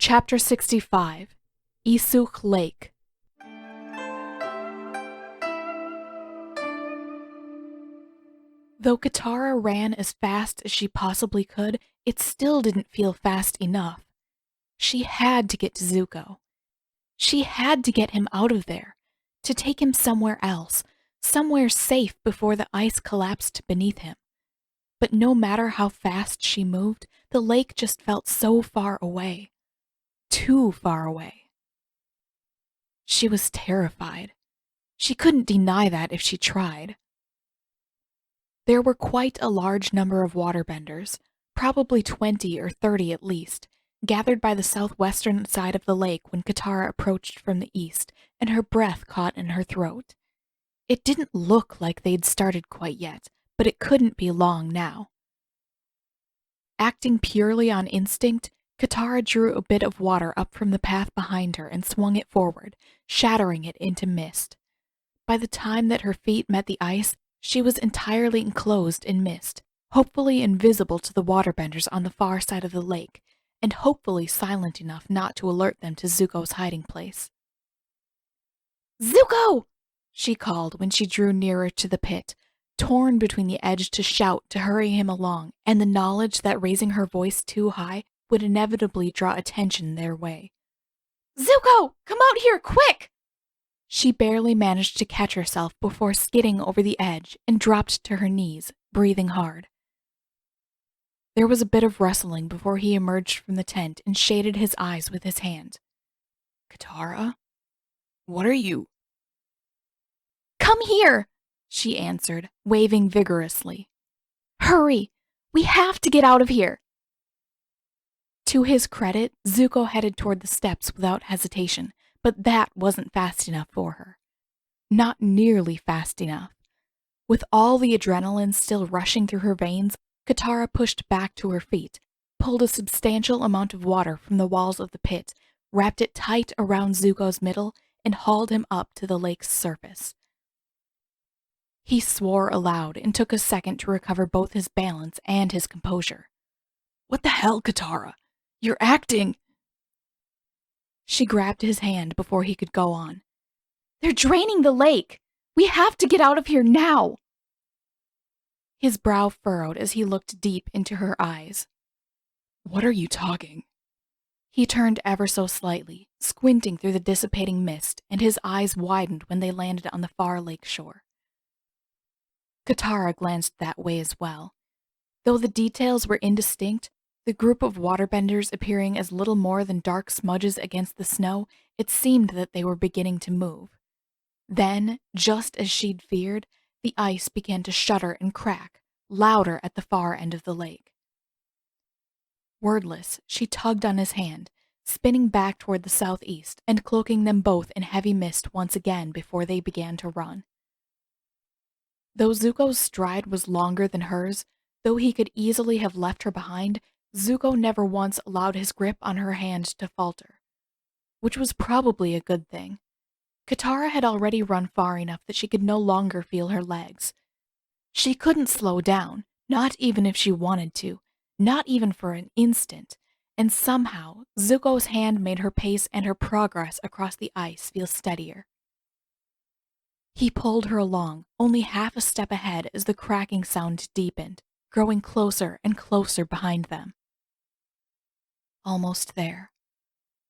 Chapter 65, Isux Lake. Though Katara ran as fast as she possibly could, it still didn't feel fast enough. She had to get to Zuko. She had to get him out of there, to take him somewhere else, somewhere safe before the ice collapsed beneath him. But no matter how fast she moved, the lake just felt so far away. Too far away. She was terrified. She couldn't deny that if she tried. There were quite a large number of waterbenders, probably 20 or 30 at least, gathered by the southwestern side of the lake when Katara approached from the east, and her breath caught in her throat. It didn't look like they'd started quite yet, but it couldn't be long now. Acting purely on instinct, Katara drew a bit of water up from the path behind her and swung it forward, shattering it into mist. By the time that her feet met the ice, she was entirely enclosed in mist, hopefully invisible to the waterbenders on the far side of the lake, and hopefully silent enough not to alert them to Zuko's hiding place. "Zuko!" she called when she drew nearer to the pit, torn between the edge to shout to hurry him along and the knowledge that raising her voice too high would inevitably draw attention their way. "Zuko, come out here, quick!" She barely managed to catch herself before skidding over the edge and dropped to her knees, breathing hard. There was a bit of rustling before he emerged from the tent and shaded his eyes with his hand. "Katara? What are you?" "Come here!" she answered, waving vigorously. "Hurry! We have to get out of here!" To his credit, Zuko headed toward the steps without hesitation, but that wasn't fast enough for her. Not nearly fast enough. With all the adrenaline still rushing through her veins, Katara pushed back to her feet, pulled a substantial amount of water from the walls of the pit, wrapped it tight around Zuko's middle, and hauled him up to the lake's surface. He swore aloud and took a second to recover both his balance and his composure. "What the hell, Katara? You're acting!" She grabbed his hand before he could go on. "They're draining the lake! We have to get out of here now!" His brow furrowed as he looked deep into her eyes. "What are you talking?" He turned ever so slightly, squinting through the dissipating mist, and his eyes widened when they landed on the far lake shore. Katara glanced that way as well. Though the details were indistinct, the group of waterbenders appearing as little more than dark smudges against the snow, it seemed that they were beginning to move. Then, just as she'd feared, the ice began to shudder and crack, louder at the far end of the lake. Wordless, she tugged on his hand, spinning back toward the southeast and cloaking them both in heavy mist once again before they began to run. Though Zuko's stride was longer than hers, though he could easily have left her behind, Zuko never once allowed his grip on her hand to falter. Which was probably a good thing. Katara had already run far enough that she could no longer feel her legs. She couldn't slow down, not even if she wanted to, not even for an instant, and somehow Zuko's hand made her pace and her progress across the ice feel steadier. He pulled her along, only half a step ahead as the cracking sound deepened, growing closer and closer behind them. Almost there.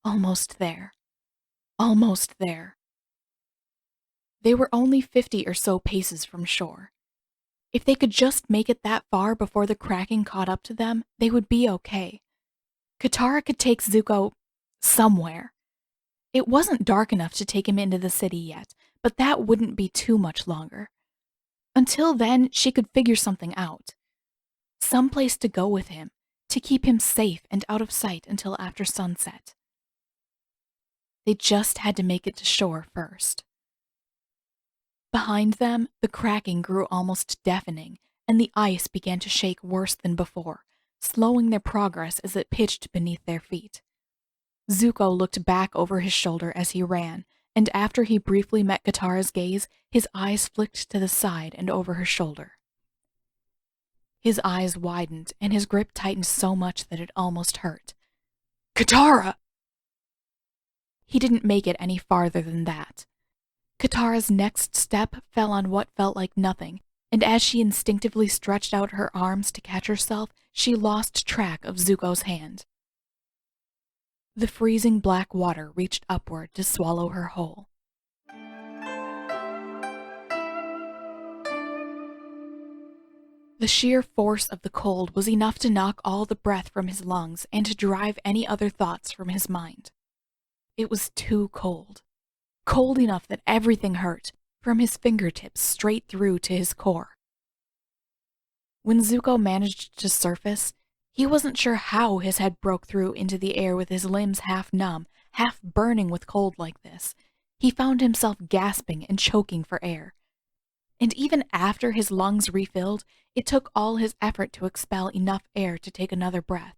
Almost there. Almost there. They were only 50 or so paces from shore. If they could just make it that far before the cracking caught up to them, they would be okay. Katara could take Zuko somewhere. It wasn't dark enough to take him into the city yet, but that wouldn't be too much longer. Until then, she could figure something out. Some place to go with him, to keep him safe and out of sight until after sunset. They just had to make it to shore first. Behind them, the cracking grew almost deafening, and the ice began to shake worse than before, slowing their progress as it pitched beneath their feet. Zuko looked back over his shoulder as he ran, and after he briefly met Katara's gaze, his eyes flicked to the side and over her shoulder. His eyes widened, and his grip tightened so much that it almost hurt. "Katara!" he didn't make it any farther than that. Katara's next step fell on what felt like nothing, and as she instinctively stretched out her arms to catch herself, she lost track of Zuko's hand. The freezing black water reached upward to swallow her whole. The sheer force of the cold was enough to knock all the breath from his lungs and to drive any other thoughts from his mind. It was too cold. Cold enough that everything hurt, from his fingertips straight through to his core. When Zuko managed to surface, he wasn't sure how his head broke through into the air with his limbs half numb, half burning with cold like this. He found himself gasping and choking for air. And even after his lungs refilled, it took all his effort to expel enough air to take another breath.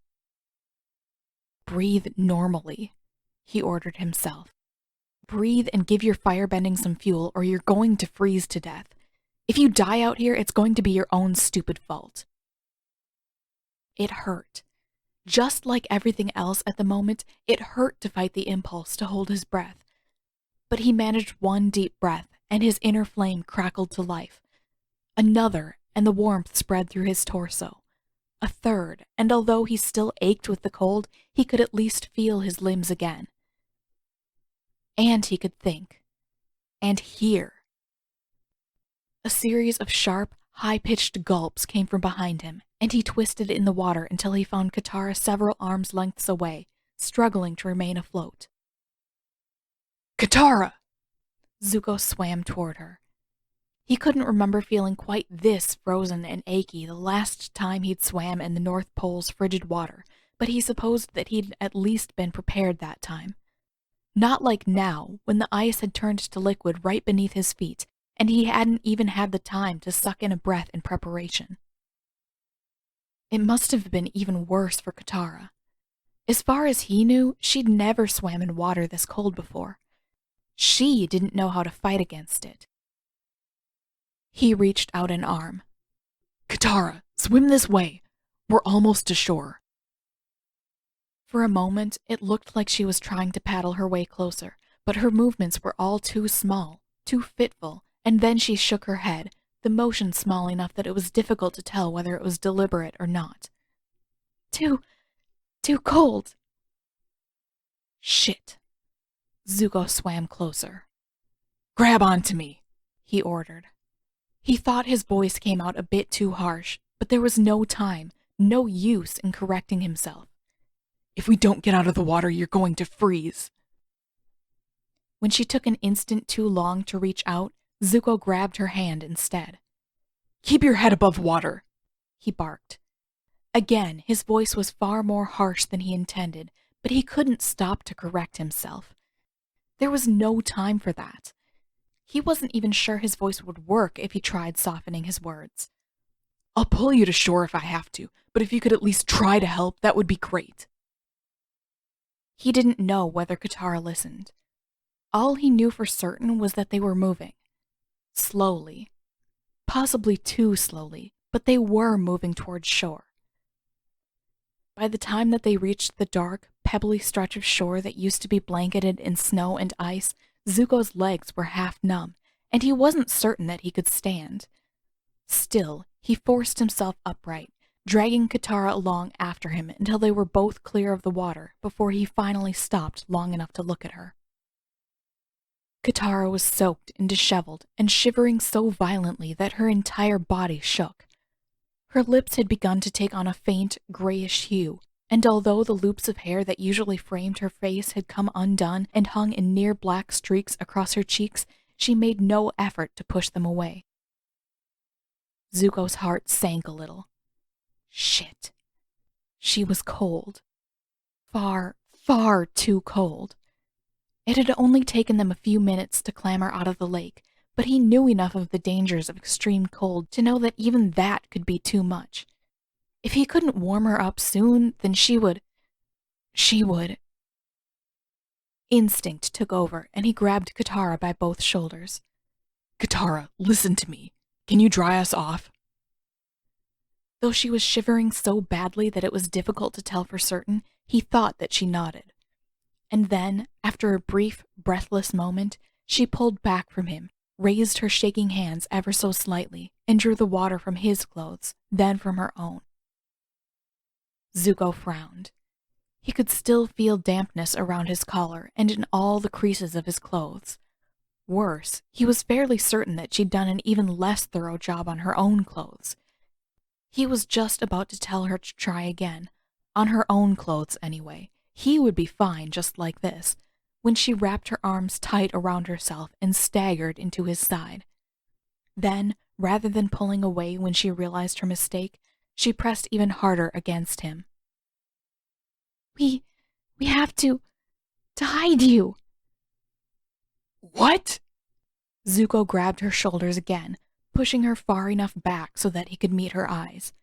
"Breathe normally," he ordered himself. "Breathe and give your firebending some fuel, or you're going to freeze to death. If you die out here, it's going to be your own stupid fault." It hurt. Just like everything else at the moment, it hurt to fight the impulse to hold his breath. But he managed one deep breath, and his inner flame crackled to life. Another, and the warmth spread through his torso. A third, and although he still ached with the cold, he could at least feel his limbs again. And he could think. And hear. A series of sharp, high-pitched gulps came from behind him, and he twisted in the water until he found Katara several arms' lengths away, struggling to remain afloat. "Katara!" Zuko swam toward her. He couldn't remember feeling quite this frozen and achy the last time he'd swam in the North Pole's frigid water, but he supposed that he'd at least been prepared that time. Not like now, when the ice had turned to liquid right beneath his feet, and he hadn't even had the time to suck in a breath in preparation. It must have been even worse for Katara. As far as he knew, she'd never swam in water this cold before. She didn't know how to fight against it. He reached out an arm. "Katara, swim this way. We're almost to shore." For a moment, it looked like she was trying to paddle her way closer, but her movements were all too small, too fitful, and then she shook her head, the motion small enough that it was difficult to tell whether it was deliberate or not. Too cold." "Shit." Zuko swam closer. "Grab onto me," he ordered. He thought his voice came out a bit too harsh, but there was no time, no use in correcting himself. "If we don't get out of the water, you're going to freeze." When she took an instant too long to reach out, Zuko grabbed her hand instead. "Keep your head above water," he barked. Again, his voice was far more harsh than he intended, but he couldn't stop to correct himself. There was no time for that. He wasn't even sure his voice would work if he tried softening his words. "I'll pull you to shore if I have to, but if you could at least try to help, that would be great." He didn't know whether Katara listened. All he knew for certain was that they were moving. Slowly. Possibly too slowly, but they were moving towards shore. By the time that they reached the dark, pebbly stretch of shore that used to be blanketed in snow and ice, Zuko's legs were half numb, and he wasn't certain that he could stand. Still, he forced himself upright, dragging Katara along after him until they were both clear of the water before he finally stopped long enough to look at her. Katara was soaked and disheveled and shivering so violently that her entire body shook. Her lips had begun to take on a faint, grayish hue, and although the loops of hair that usually framed her face had come undone and hung in near black streaks across her cheeks, she made no effort to push them away. Zuko's heart sank a little. Shit. She was cold. Far, far too cold. It had only taken them a few minutes to clamber out of the lake, but he knew enough of the dangers of extreme cold to know that even that could be too much. If he couldn't warm her up soon, then she would. Instinct took over, and he grabbed Katara by both shoulders. "Katara, listen to me. Can you dry us off?" Though she was shivering so badly that it was difficult to tell for certain, he thought that she nodded. And then, after a brief, breathless moment, she pulled back from him, raised her shaking hands ever so slightly, and drew the water from his clothes, then from her own. Zuko frowned. He could still feel dampness around his collar and in all the creases of his clothes. Worse, he was fairly certain that she'd done an even less thorough job on her own clothes. He was just about to tell her to try again, on her own clothes anyway. He would be fine just like this, when she wrapped her arms tight around herself and staggered into his side. Then, rather than pulling away when she realized her mistake, she pressed even harder against him. We have to hide you. What? Zuko grabbed her shoulders again, pushing her far enough back so that he could meet her eyes.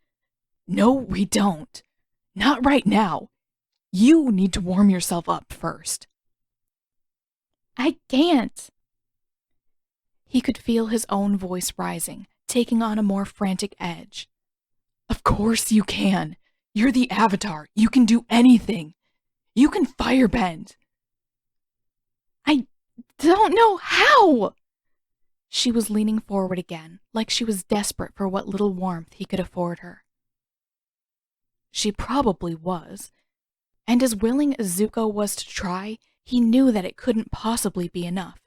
No, we don't. Not right now. You need to warm yourself up first. I can't. He could feel his own voice rising, taking on a more frantic edge. Of course you can. You're the Avatar. You can do anything. You can firebend. I don't know how. She was leaning forward again, like she was desperate for what little warmth he could afford her. She probably was. And as willing as Zuko was to try, he knew that it couldn't possibly be enough.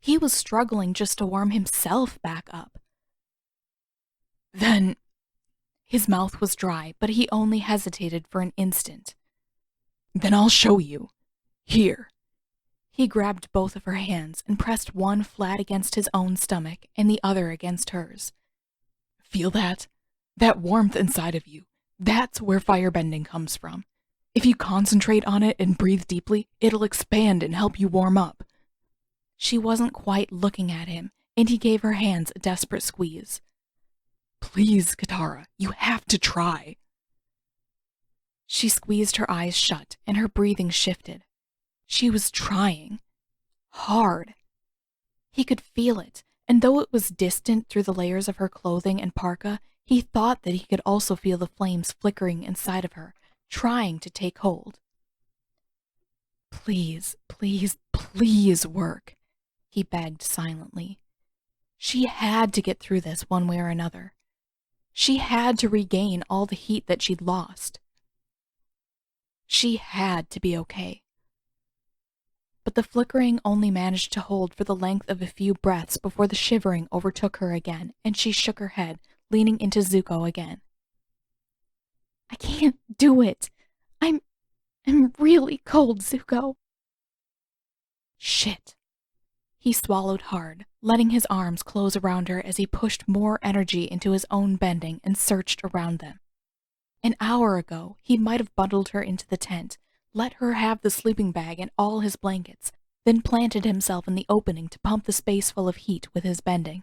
He was struggling just to warm himself back up. Then... His mouth was dry, but he only hesitated for an instant. Then I'll show you. Here. He grabbed both of her hands and pressed one flat against his own stomach and the other against hers. Feel that? That warmth inside of you. That's where firebending comes from. If you concentrate on it and breathe deeply, it'll expand and help you warm up. She wasn't quite looking at him, and he gave her hands a desperate squeeze. Please, Katara, you have to try. She squeezed her eyes shut, and her breathing shifted. She was trying. Hard. He could feel it, and though it was distant through the layers of her clothing and parka, he thought that he could also feel the flames flickering inside of her, trying to take hold. Please, please, please work, he begged silently. She had to get through this one way or another. She had to regain all the heat that she'd lost. She had to be okay. But the flickering only managed to hold for the length of a few breaths before the shivering overtook her again, and she shook her head, leaning into Zuko again. I can't do it. I'm really cold, Zuko. Shit. He swallowed hard, letting his arms close around her as he pushed more energy into his own bending and searched around them. An hour ago, he might have bundled her into the tent, let her have the sleeping bag and all his blankets, then planted himself in the opening to pump the space full of heat with his bending.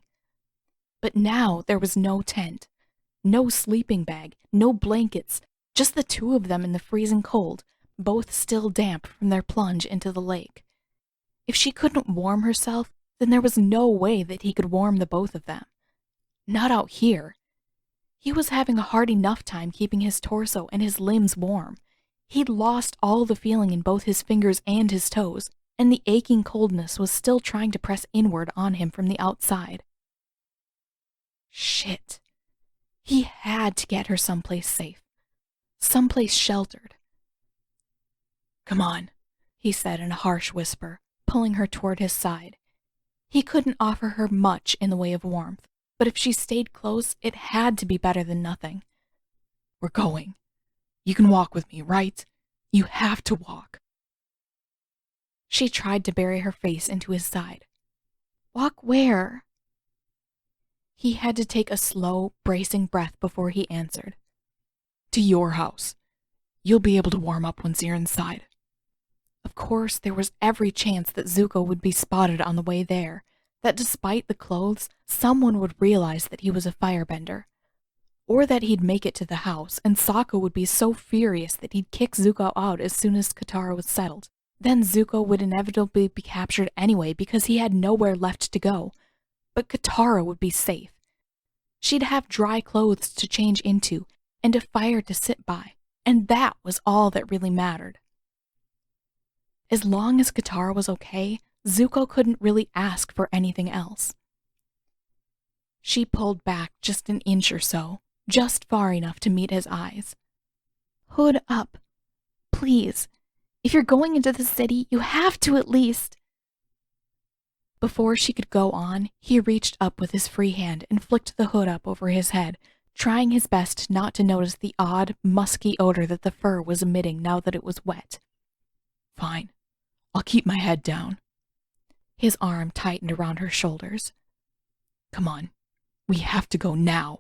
But now there was no tent, no sleeping bag, no blankets, just the two of them in the freezing cold, both still damp from their plunge into the lake. If she couldn't warm herself, then there was no way that he could warm the both of them. Not out here. He was having a hard enough time keeping his torso and his limbs warm. He'd lost all the feeling in both his fingers and his toes, and the aching coldness was still trying to press inward on him from the outside. Shit. He had to get her someplace safe. Someplace sheltered. Come on, he said in a harsh whisper, pulling her toward his side. He couldn't offer her much in the way of warmth, but if she stayed close, it had to be better than nothing. We're going. You can walk with me, right? You have to walk. She tried to bury her face into his side. Walk where? He had to take a slow, bracing breath before he answered. To your house. You'll be able to warm up once you're inside. Of course, there was every chance that Zuko would be spotted on the way there, that despite the clothes, someone would realize that he was a firebender. Or that he'd make it to the house, and Sokka would be so furious that he'd kick Zuko out as soon as Katara was settled. Then Zuko would inevitably be captured anyway because he had nowhere left to go. But Katara would be safe. She'd have dry clothes to change into, and a fire to sit by, and that was all that really mattered. As long as Katara was okay, Zuko couldn't really ask for anything else. She pulled back just an inch or so, just far enough to meet his eyes. Hood up. Please. If you're going into the city, you have to at least. Before she could go on, he reached up with his free hand and flicked the hood up over his head, trying his best not to notice the odd, musky odor that the fur was emitting now that it was wet. Fine. I'll keep my head down. His arm tightened around her shoulders. Come on. We have to go now.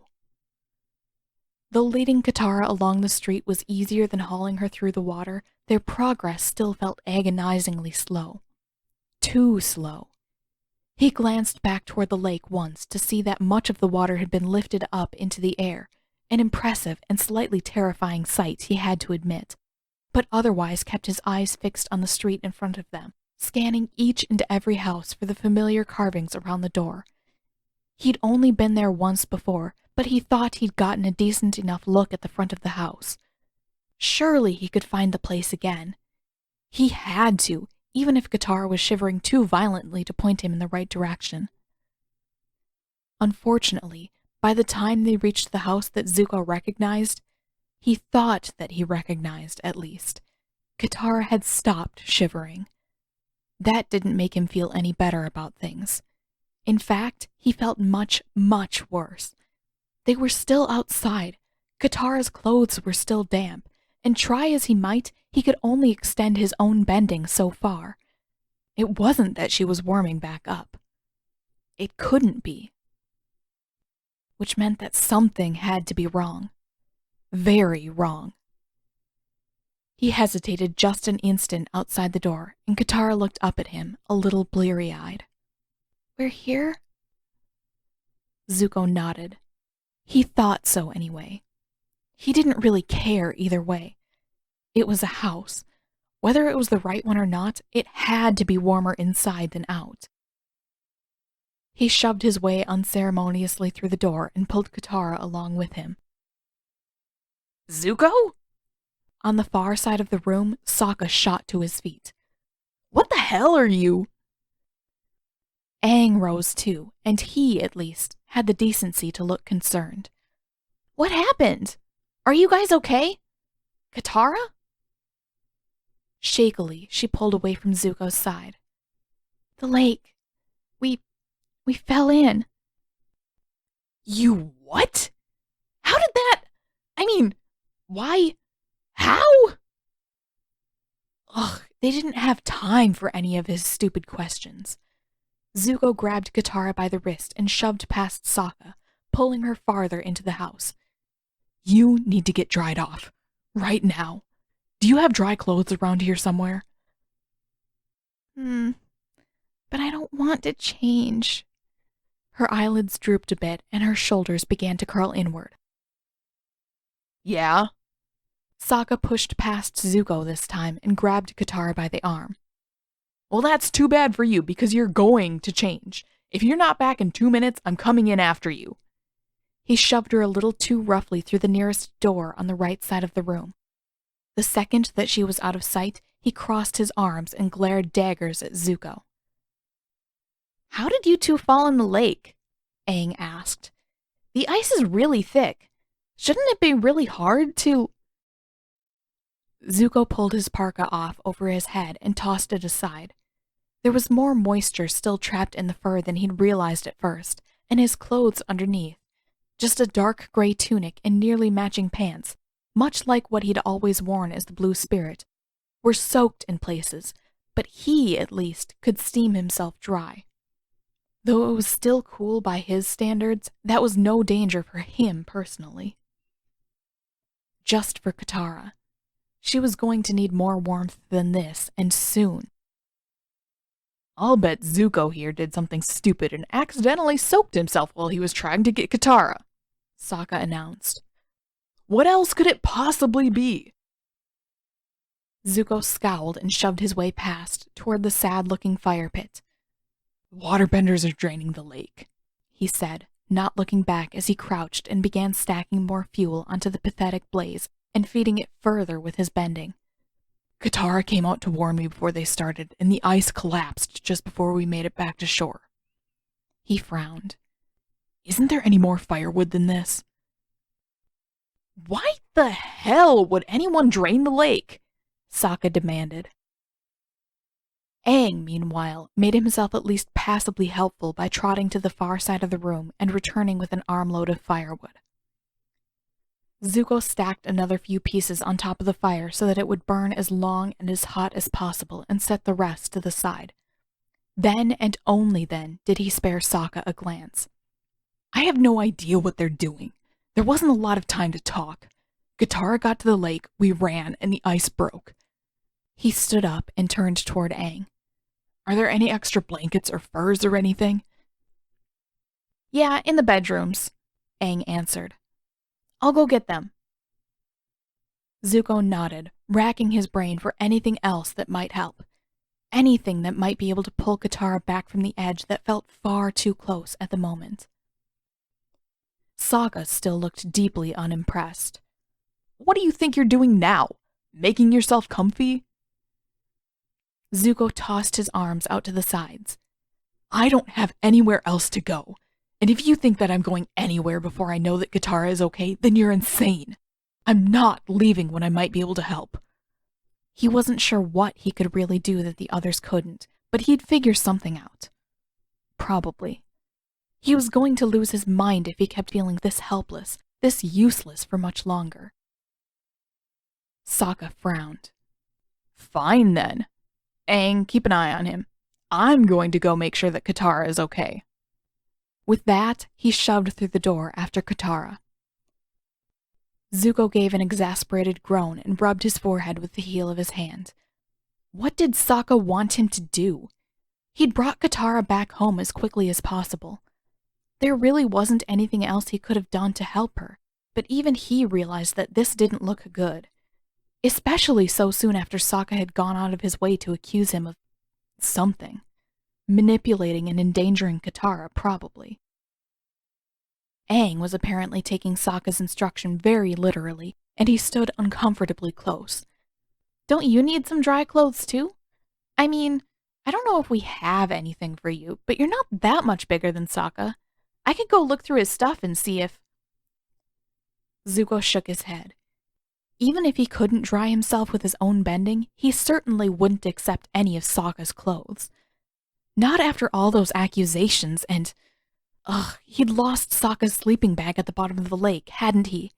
Though leading Katara along the street was easier than hauling her through the water, their progress still felt agonizingly slow. Too slow. He glanced back toward the lake once to see that much of the water had been lifted up into the air, an impressive and slightly terrifying sight, he had to admit, but otherwise kept his eyes fixed on the street in front of them, scanning each and every house for the familiar carvings around the door. He'd only been there once before, but he thought he'd gotten a decent enough look at the front of the house. Surely he could find the place again. He had to, even if Katara was shivering too violently to point him in the right direction. Unfortunately, by the time they reached the house that Zuko recognized, he thought that he recognized, at least, Katara had stopped shivering. That didn't make him feel any better about things. In fact, he felt much, much worse. They were still outside. Katara's clothes were still damp, and try as he might, he could only extend his own bending so far. It wasn't that she was warming back up. It couldn't be. Which meant that something had to be wrong. Very wrong. He hesitated just an instant outside the door, and Katara looked up at him, a little bleary-eyed. We're here? Zuko nodded. He thought so anyway. He didn't really care either way. It was a house. Whether it was the right one or not, it had to be warmer inside than out. He shoved his way unceremoniously through the door and pulled Katara along with him. Zuko? On the far side of the room, Sokka shot to his feet. What the hell are you? Aang rose too, and he, at least, had the decency to look concerned. What happened? Are you guys okay? Katara? Shakily, she pulled away from Zuko's side. The lake. We fell in. You what? How did that? I mean, why? How? Ugh, they didn't have time for any of his stupid questions. Zuko grabbed Katara by the wrist and shoved past Sokka, pulling her farther into the house. You need to get dried off. Right now. Do you have dry clothes around here somewhere? But I don't want to change. Her eyelids drooped a bit and her shoulders began to curl inward. Yeah? Sokka pushed past Zuko this time and grabbed Katara by the arm. Well, that's too bad for you because you're going to change. If you're not back in 2 minutes, I'm coming in after you. He shoved her a little too roughly through the nearest door on the right side of the room. The second that she was out of sight, he crossed his arms and glared daggers at Zuko. How did you two fall in the lake? Aang asked. The ice is really thick. Shouldn't it be really hard to... Zuko pulled his parka off over his head and tossed it aside. There was more moisture still trapped in the fur than he'd realized at first, and his clothes underneath, just a dark gray tunic and nearly matching pants, much like what he'd always worn as the Blue Spirit, were soaked in places, but he, at least, could steam himself dry. Though it was still cool by his standards, that was no danger for him personally. Just for Katara. She was going to need more warmth than this, and soon. I'll bet Zuko here did something stupid and accidentally soaked himself while he was trying to get Katara, Sokka announced. What else could it possibly be? Zuko scowled and shoved his way past, toward the sad-looking fire pit. Waterbenders are draining the lake, he said, not looking back as he crouched and began stacking more fuel onto the pathetic blaze and feeding it further with his bending. Katara came out to warn me before they started, and the ice collapsed just before we made it back to shore. He frowned. Isn't there any more firewood than this? Why the hell would anyone drain the lake? Sokka demanded. Aang, meanwhile, made himself at least passably helpful by trotting to the far side of the room and returning with an armload of firewood. Zuko stacked another few pieces on top of the fire so that it would burn as long and as hot as possible and set the rest to the side. Then and only then did he spare Sokka a glance. I have no idea what they're doing. There wasn't a lot of time to talk. Katara got to the lake, we ran, and the ice broke. He stood up and turned toward Aang. Are there any extra blankets or furs or anything? Yeah, in the bedrooms, Aang answered. I'll go get them. Zuko nodded, racking his brain for anything else that might help. Anything that might be able to pull Katara back from the edge that felt far too close at the moment. Sokka still looked deeply unimpressed. What do you think you're doing now? Making yourself comfy? Zuko tossed his arms out to the sides. I don't have anywhere else to go. And if you think that I'm going anywhere before I know that Katara is okay, then you're insane. I'm not leaving when I might be able to help. He wasn't sure what he could really do that the others couldn't, but he'd figure something out. Probably. He was going to lose his mind if he kept feeling this helpless, this useless for much longer. Sokka frowned. Fine then. Aang, keep an eye on him. I'm going to go make sure that Katara is okay. With that, he shoved through the door after Katara. Zuko gave an exasperated groan and rubbed his forehead with the heel of his hand. What did Sokka want him to do? He'd brought Katara back home as quickly as possible. There really wasn't anything else he could have done to help her, but even he realized that this didn't look good. Especially so soon after Sokka had gone out of his way to accuse him of something. Manipulating and endangering Katara, probably. Aang was apparently taking Sokka's instruction very literally, and he stood uncomfortably close. Don't you need some dry clothes too? I mean, I don't know if we have anything for you, but you're not that much bigger than Sokka. I could go look through his stuff and see if... Zuko shook his head. Even if he couldn't dry himself with his own bending, he certainly wouldn't accept any of Sokka's clothes. Not after all those accusations and... he'd lost Sokka's sleeping bag at the bottom of the lake, hadn't he?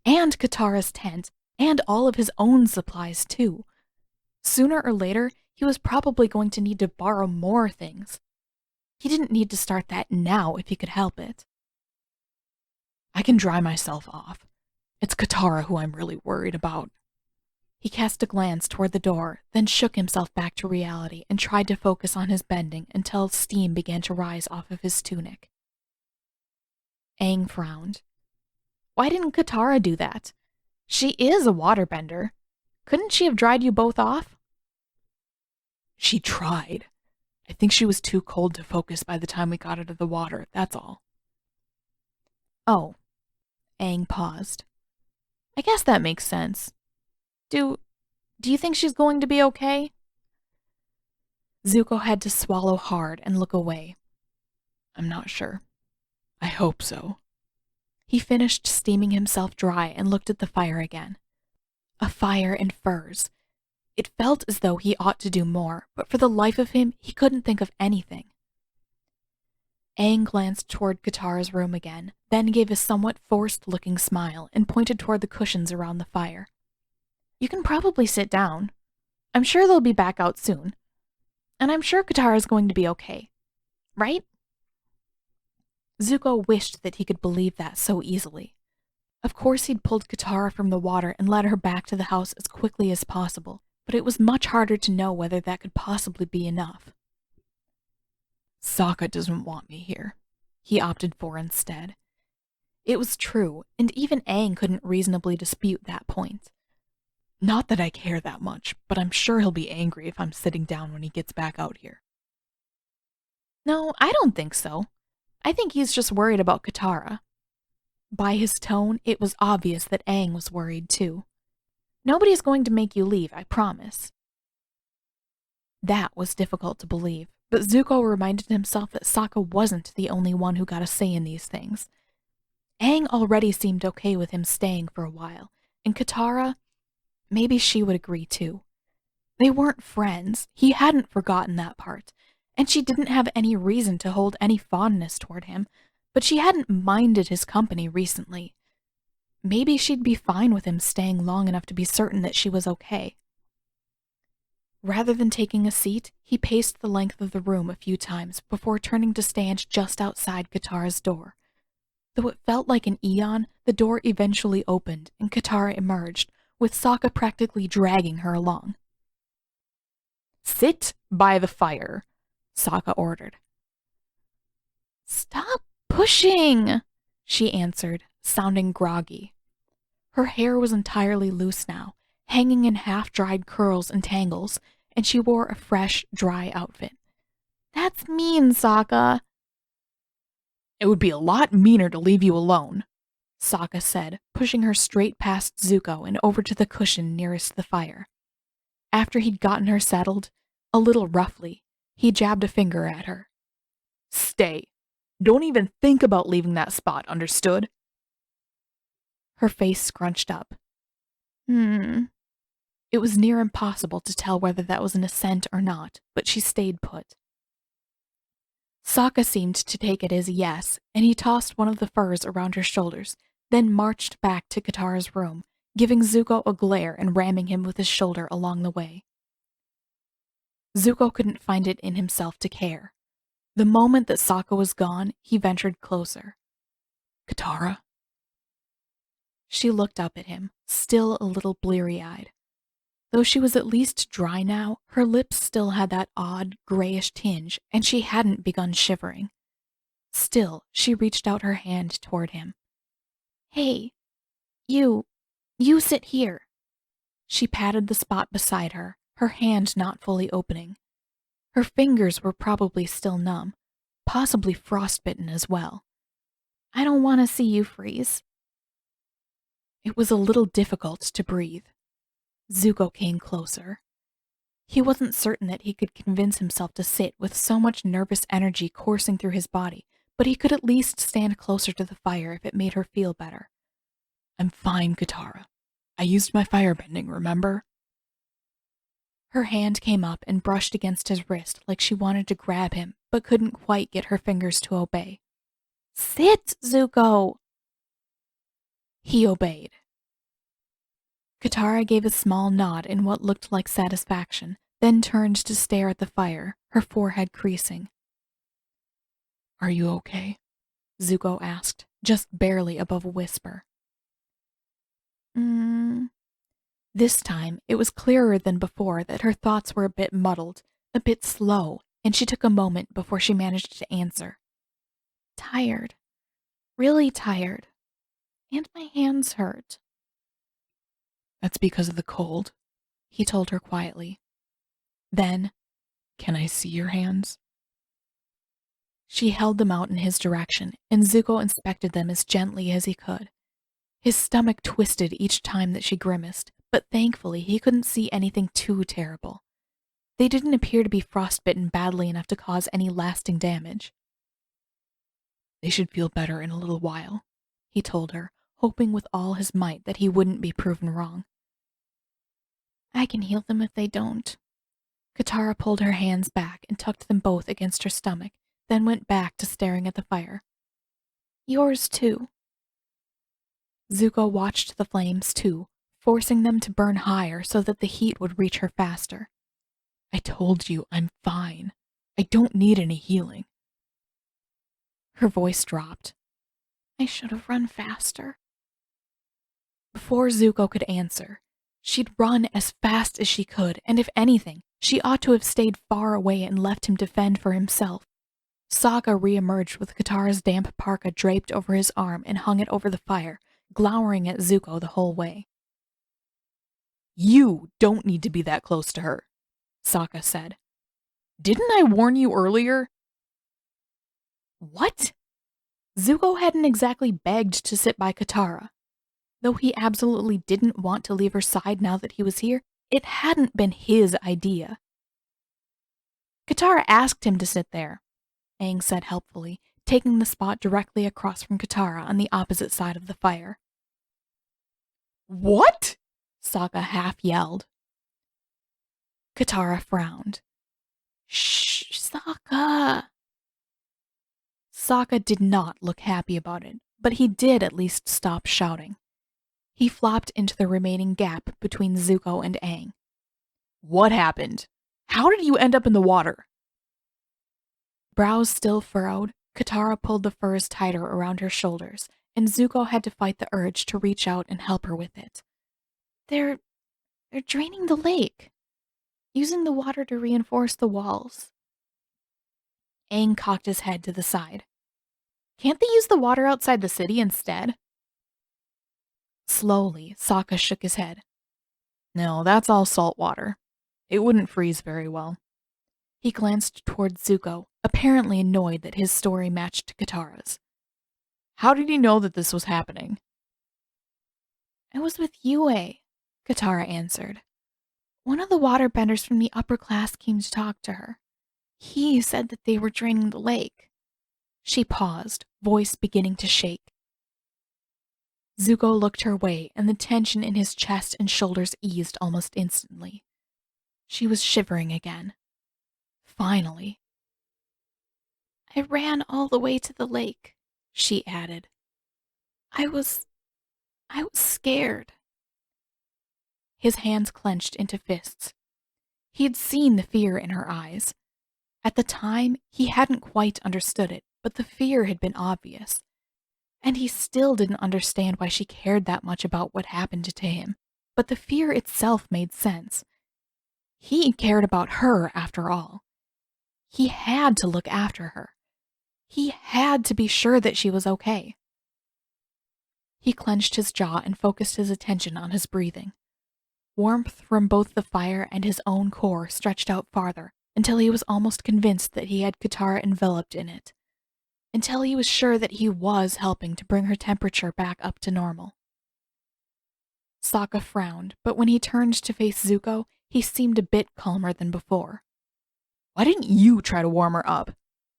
And Katara's tent, and all of his own supplies too. Sooner or later, he was probably going to need to borrow more things. He didn't need to start that now if he could help it. I can dry myself off. It's Katara who I'm really worried about. He cast a glance toward the door, then shook himself back to reality and tried to focus on his bending until steam began to rise off of his tunic. Aang frowned. Why didn't Katara do that? She is a waterbender. Couldn't she have dried you both off? She tried. I think she was too cold to focus by the time we got out of the water, that's all. Oh. Aang paused. I guess that makes sense. Do you think she's going to be okay? Zuko had to swallow hard and look away. I'm not sure. I hope so. He finished steaming himself dry and looked at the fire again. A fire and furs. It felt as though he ought to do more, but for the life of him, he couldn't think of anything. Aang glanced toward Katara's room again, then gave a somewhat forced-looking smile and pointed toward the cushions around the fire. You can probably sit down. I'm sure they'll be back out soon. And I'm sure Katara's going to be okay. Right? Zuko wished that he could believe that so easily. Of course he'd pulled Katara from the water and led her back to the house as quickly as possible, but it was much harder to know whether that could possibly be enough. Sokka doesn't want me here, he opted for instead. It was true, and even Aang couldn't reasonably dispute that point. Not that I care that much, but I'm sure he'll be angry if I'm sitting down when he gets back out here. No, I don't think so. I think he's just worried about Katara. By his tone, it was obvious that Aang was worried too. Nobody's going to make you leave, I promise. That was difficult to believe, but Zuko reminded himself that Sokka wasn't the only one who got a say in these things. Aang already seemed okay with him staying for a while, and Katara, maybe she would agree too. They weren't friends, he hadn't forgotten that part, and she didn't have any reason to hold any fondness toward him, but she hadn't minded his company recently. Maybe she'd be fine with him staying long enough to be certain that she was okay. Rather than taking a seat, he paced the length of the room a few times before turning to stand just outside Katara's door. Though it felt like an eon, the door eventually opened and Katara emerged, with Sokka practically dragging her along. "Sit by the fire," Sokka ordered. "Stop pushing," she answered, sounding groggy. Her hair was entirely loose now, hanging in half-dried curls and tangles, and she wore a fresh, dry outfit. "That's mean, Sokka." "It would be a lot meaner to leave you alone," Sokka said, pushing her straight past Zuko and over to the cushion nearest the fire. After he'd gotten her settled, a little roughly, he jabbed a finger at her. "Stay. Don't even think about leaving that spot, understood?" Her face scrunched up. It was near impossible to tell whether that was an assent or not, but she stayed put. Sokka seemed to take it as a yes, and he tossed one of the furs around her shoulders, then marched back to Katara's room, giving Zuko a glare and ramming him with his shoulder along the way. Zuko couldn't find it in himself to care. The moment that Sokka was gone, he ventured closer. "Katara?" She looked up at him, still a little bleary-eyed. Though she was at least dry now, her lips still had that odd, grayish tinge, and she hadn't begun shivering. Still, she reached out her hand toward him. "Hey, you sit here." She patted the spot beside her, her hand not fully opening. Her fingers were probably still numb, possibly frostbitten as well. "I don't want to see you freeze." It was a little difficult to breathe. Zuko came closer. He wasn't certain that he could convince himself to sit with so much nervous energy coursing through his body, but he could at least stand closer to the fire if it made her feel better. "I'm fine, Katara. I used my firebending, remember?" Her hand came up and brushed against his wrist like she wanted to grab him, but couldn't quite get her fingers to obey. "Sit, Zuko!" He obeyed. Katara gave a small nod in what looked like satisfaction, then turned to stare at the fire, her forehead creasing. "Are you okay?" Zuko asked, just barely above a whisper. This time, it was clearer than before that her thoughts were a bit muddled, a bit slow, and she took a moment before she managed to answer. "Tired. Really tired. And my hands hurt." "That's because of the cold," he told her quietly. Then, "Can I see your hands?" She held them out in his direction, and Zuko inspected them as gently as he could. His stomach twisted each time that she grimaced, but thankfully he couldn't see anything too terrible. They didn't appear to be frostbitten badly enough to cause any lasting damage. "They should feel better in a little while," he told her, hoping with all his might that he wouldn't be proven wrong. "I can heal them if they don't." Katara pulled her hands back and tucked them both against her stomach, then went back to staring at the fire. "Yours too." Zuko watched the flames too, forcing them to burn higher so that the heat would reach her faster. "I told you I'm fine. I don't need any healing." Her voice dropped. "I should have run faster." Before Zuko could answer, she'd run as fast as she could, and if anything, she ought to have stayed far away and left him to fend for himself. Sokka reemerged with Katara's damp parka draped over his arm and hung it over the fire, glowering at Zuko the whole way. "You don't need to be that close to her," Sokka said. "Didn't I warn you earlier?" What? Zuko hadn't exactly begged to sit by Katara. Though he absolutely didn't want to leave her side now that he was here, it hadn't been his idea. Katara asked him to sit there, Aang said helpfully, taking the spot directly across from Katara on the opposite side of the fire. What? Sokka half yelled. Katara frowned. Shh, Sokka. Sokka did not look happy about it, but he did at least stop shouting. He flopped into the remaining gap between Zuko and Aang. What happened? How did you end up in the water? Brows still furrowed, Katara pulled the furs tighter around her shoulders, and Zuko had to fight the urge to reach out and help her with it. They're draining the lake, using the water to reinforce the walls. Aang cocked his head to the side. Can't they use the water outside the city instead? Slowly, Sokka shook his head. No, that's all salt water. It wouldn't freeze very well. He glanced toward Zuko, apparently annoyed that his story matched Katara's. How did he know that this was happening? I was with Yue, Katara answered. One of the waterbenders from the upper class came to talk to her. He said that they were draining the lake. She paused, voice beginning to shake. Zuko looked her way, and the tension in his chest and shoulders eased almost instantly. She was shivering again. Finally. I ran all the way to the lake, she added. I was scared. His hands clenched into fists. He had seen the fear in her eyes. At the time, he hadn't quite understood it, but the fear had been obvious. And he still didn't understand why she cared that much about what happened to him, but the fear itself made sense. He cared about her, after all. He had to look after her. He had to be sure that she was okay. He clenched his jaw and focused his attention on his breathing. Warmth from both the fire and his own core stretched out farther, until he was almost convinced that he had Katara enveloped in it. Until he was sure that he was helping to bring her temperature back up to normal. Sokka frowned, but when he turned to face Zuko, he seemed a bit calmer than before. Why didn't you try to warm her up?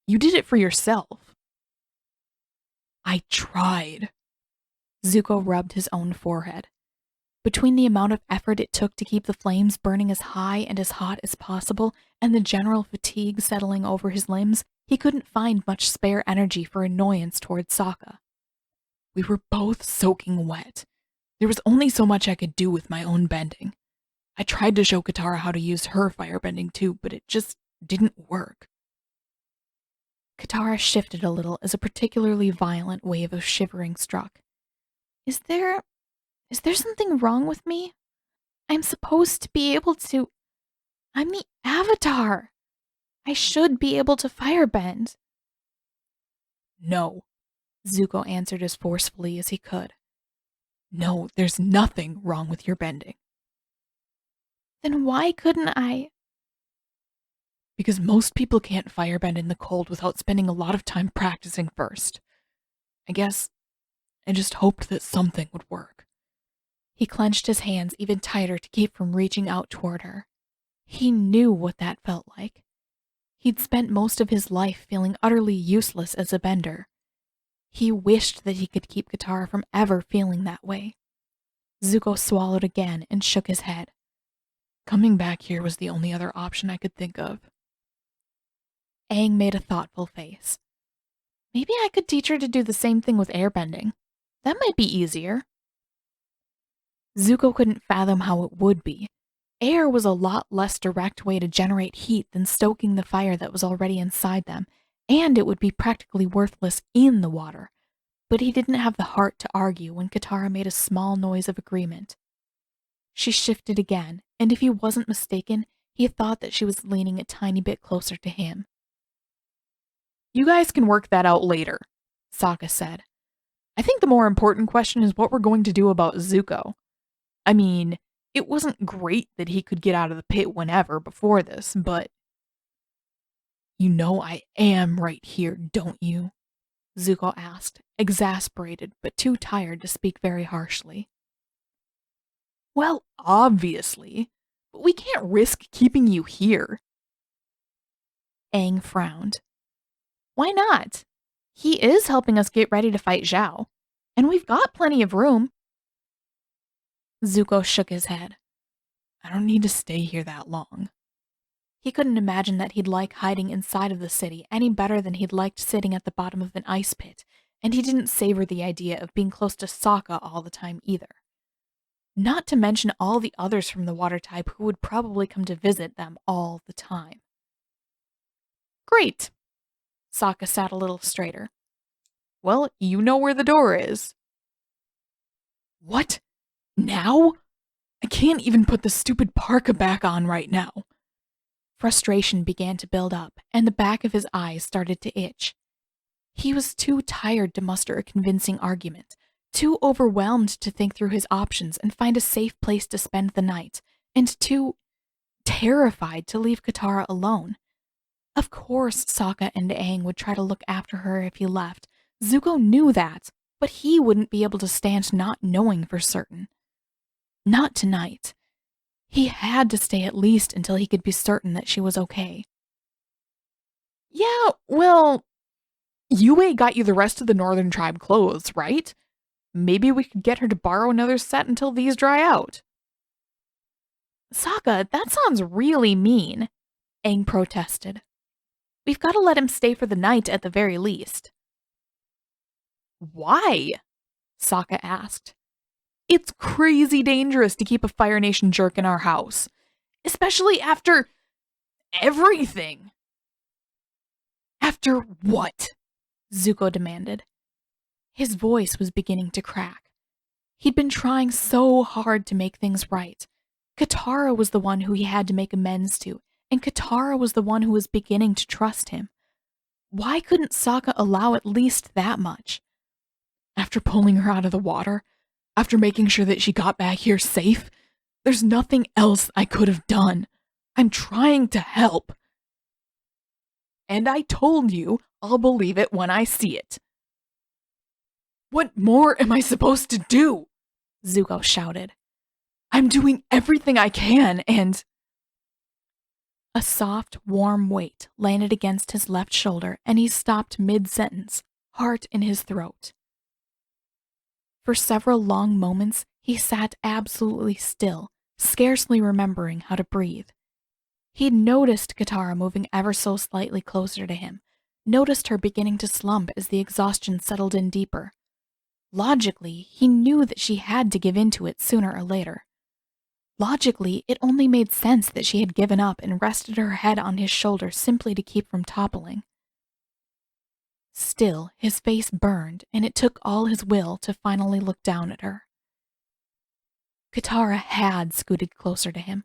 You did it for yourself. I tried. Zuko rubbed his own forehead. Between the amount of effort it took to keep the flames burning as high and as hot as possible, and the general fatigue settling over his limbs, he couldn't find much spare energy for annoyance toward Sokka. We were both soaking wet. There was only so much I could do with my own bending. I tried to show Katara how to use her firebending too, but it just didn't work. Katara shifted a little as a particularly violent wave of shivering struck. Is there something wrong with me? I'm supposed to be able to... I'm the Avatar. I should be able to firebend. No, Zuko answered as forcefully as he could. No, there's nothing wrong with your bending. Then why couldn't I? Because most people can't firebend in the cold without spending a lot of time practicing first. I guess I just hoped that something would work. He clenched his hands even tighter to keep from reaching out toward her. He knew what that felt like. He'd spent most of his life feeling utterly useless as a bender. He wished that he could keep Katara from ever feeling that way. Zuko swallowed again and shook his head. Coming back here was the only other option I could think of. Aang made a thoughtful face. Maybe I could teach her to do the same thing with airbending. That might be easier. Zuko couldn't fathom how it would be. Air was a lot less direct way to generate heat than stoking the fire that was already inside them, and it would be practically worthless in the water. But he didn't have the heart to argue when Katara made a small noise of agreement. She shifted again, and if he wasn't mistaken, he thought that she was leaning a tiny bit closer to him. You guys can work that out later, Sokka said. I think the more important question is what we're going to do about Zuko. I mean, it wasn't great that he could get out of the pit whenever before this, but... You know I am right here, don't you? Zuko asked, exasperated but too tired to speak very harshly. Well, obviously. But we can't risk keeping you here. Aang frowned. Why not? He is helping us get ready to fight Zhao. And we've got plenty of room. Zuko shook his head. I don't need to stay here that long. He couldn't imagine that he'd like hiding inside of the city any better than he'd liked sitting at the bottom of an ice pit, and he didn't savor the idea of being close to Sokka all the time either. Not to mention all the others from the water type who would probably come to visit them all the time. Great. Sokka sat a little straighter. Well, you know where the door is. What? Now? I can't even put the stupid parka back on right now. Frustration began to build up, and the back of his eyes started to itch. He was too tired to muster a convincing argument, too overwhelmed to think through his options and find a safe place to spend the night, and too terrified to leave Katara alone. Of course Sokka and Aang would try to look after her if he left. Zuko knew that, but he wouldn't be able to stand not knowing for certain. Not tonight. He had to stay at least until he could be certain that she was okay. Yeah, well, Yue got you the rest of the Northern Tribe clothes, right? Maybe we could get her to borrow another set until these dry out. Sokka, that sounds really mean, Aang protested. We've got to let him stay for the night at the very least. Why? Sokka asked. It's crazy dangerous to keep a Fire Nation jerk in our house, especially after everything. After what? Zuko demanded. His voice was beginning to crack. He'd been trying so hard to make things right. Katara was the one who he had to make amends to, and Katara was the one who was beginning to trust him. Why couldn't Sokka allow at least that much? After pulling her out of the water, after making sure that she got back here safe, there's nothing else I could have done. I'm trying to help. And I told you I'll believe it when I see it. What more am I supposed to do? Zuko shouted. I'm doing everything I can, and... A soft, warm weight landed against his left shoulder, and he stopped mid-sentence, heart in his throat. For several long moments, he sat absolutely still, scarcely remembering how to breathe. He'd noticed Katara moving ever so slightly closer to him, noticed her beginning to slump as the exhaustion settled in deeper. Logically, he knew that she had to give in to it sooner or later. Logically, it only made sense that she had given up and rested her head on his shoulder simply to keep from toppling. Still, his face burned, and it took all his will to finally look down at her. Katara had scooted closer to him,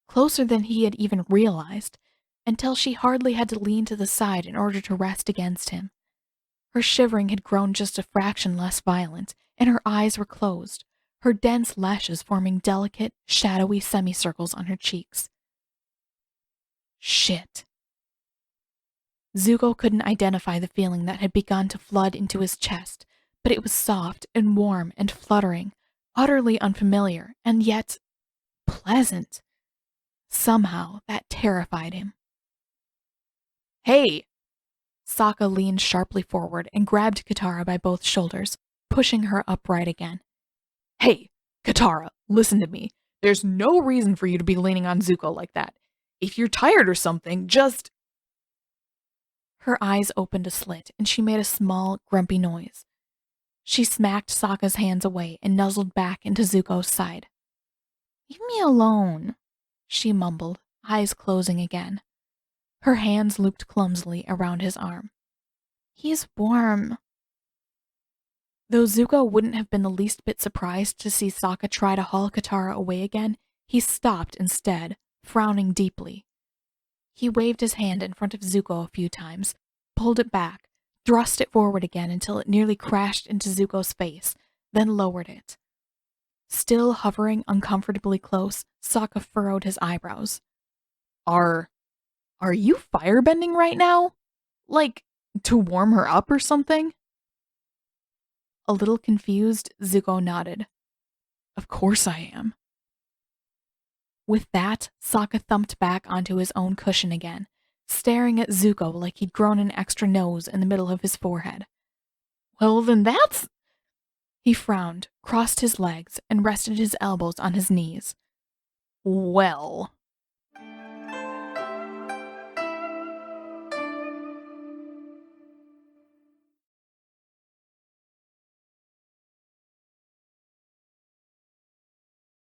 closer than he had even realized, until she hardly had to lean to the side in order to rest against him. Her shivering had grown just a fraction less violent, and her eyes were closed, her dense lashes forming delicate, shadowy semicircles on her cheeks. Shit. Zuko couldn't identify the feeling that had begun to flood into his chest, but it was soft and warm and fluttering, utterly unfamiliar, and yet pleasant. Somehow, that terrified him. Hey! Sokka leaned sharply forward and grabbed Katara by both shoulders, pushing her upright again. Hey, Katara, listen to me. There's no reason for you to be leaning on Zuko like that. If you're tired or something, just... Her eyes opened a slit, and she made a small, grumpy noise. She smacked Sokka's hands away and nuzzled back into Zuko's side. Leave me alone, she mumbled, eyes closing again. Her hands looped clumsily around his arm. He's warm. Though Zuko wouldn't have been the least bit surprised to see Sokka try to haul Katara away again, he stopped instead, frowning deeply. He waved his hand in front of Zuko a few times, pulled it back, thrust it forward again until it nearly crashed into Zuko's face, then lowered it. Still hovering uncomfortably close, Sokka furrowed his eyebrows. Are you firebending right now? Like, to warm her up or something? A little confused, Zuko nodded. Of course I am. With that, Sokka thumped back onto his own cushion again, staring at Zuko like he'd grown an extra nose in the middle of his forehead. Well, then that's... He frowned, crossed his legs, and rested his elbows on his knees. Well,